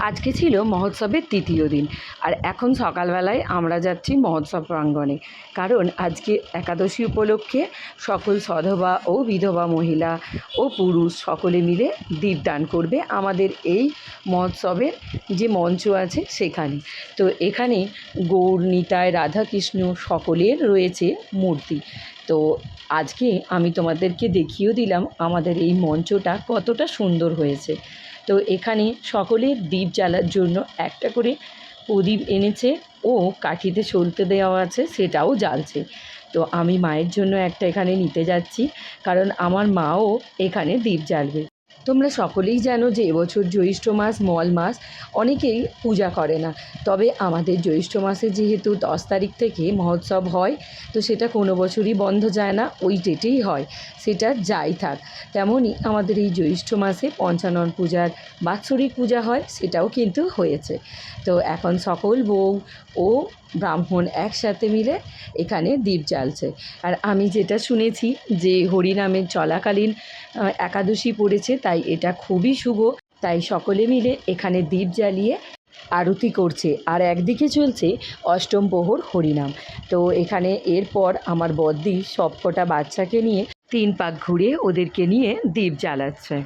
আজকে ছিল মহোৎসবের তৃতীয় দিন। আর এখন সকালবেলায় আমরা যাচ্ছি মহোৎসব প্রাঙ্গণে, কারণ আজকে একাদশী উপলক্ষে সকল সধবা ও বিধবা মহিলা ও পুরুষ সকলে মিলে দীপদান করবে আমাদের এই মহোৎসবের যে মঞ্চ আছে সেখানে। তো এখানে গৌর নিতাই রাধাকৃষ্ণ সকলের রয়েছে মূর্তি। তো আজকে আমি তোমাদেরকে দেখিয়েও দিলাম আমাদের এই মঞ্চটা কতটা সুন্দর হয়েছে। তো এখানে সকলের দ্বীপ জ্বালার জন্য একটা করে প্রদীপ এনেছে ও কাঠিতে সলতে দেওয়া আছে, সেটাও জ্বালছে। তো আমি মায়ের জন্য একটা এখানে নিতে যাচ্ছি, কারণ আমার মাও এখানে দ্বীপ জ্বালবে। তোমরা সকলেই জানো যে এবছর জ্যৈষ্ঠ মাস মল মাস, অনেকেই পূজা করে না। তবে আমাদের জ্যৈষ্ঠ মাসে যেহেতু 10 তারিখ থেকে মহোৎসব হয়, তো সেটা কোনো বছরই বন্ধ যায় না, ওই ডেটেই হয়, সেটা যাই থাক। তেমনই আমাদের এই জ্যৈষ্ঠ মাসে পঞ্চানন পূজার বাৎসরিক পূজা হয়, সেটাও কিন্তু হয়েছে। তো এখন সকল বউ ও ব্রাহ্মণ একসাথে মিলে এখানে দ্বীপ জ্বালছে। আর আমি যেটা শুনেছি যে হরিনামের চলাকালীন একাদশী পড়েছে, তাই এটা খুবই শুভ। তাই সকলে মিলে এখানে দ্বীপ জ্বালিয়ে আরতি করছে, আর একদিকে চলছে অষ্টম প্রহর হরিনাম। তো এখানে এরপর আমার বদ্দি সবকটা বাচ্চাকে নিয়ে 3 পাক ঘুরে ওদেরকে নিয়ে দ্বীপ জ্বালাচ্ছে।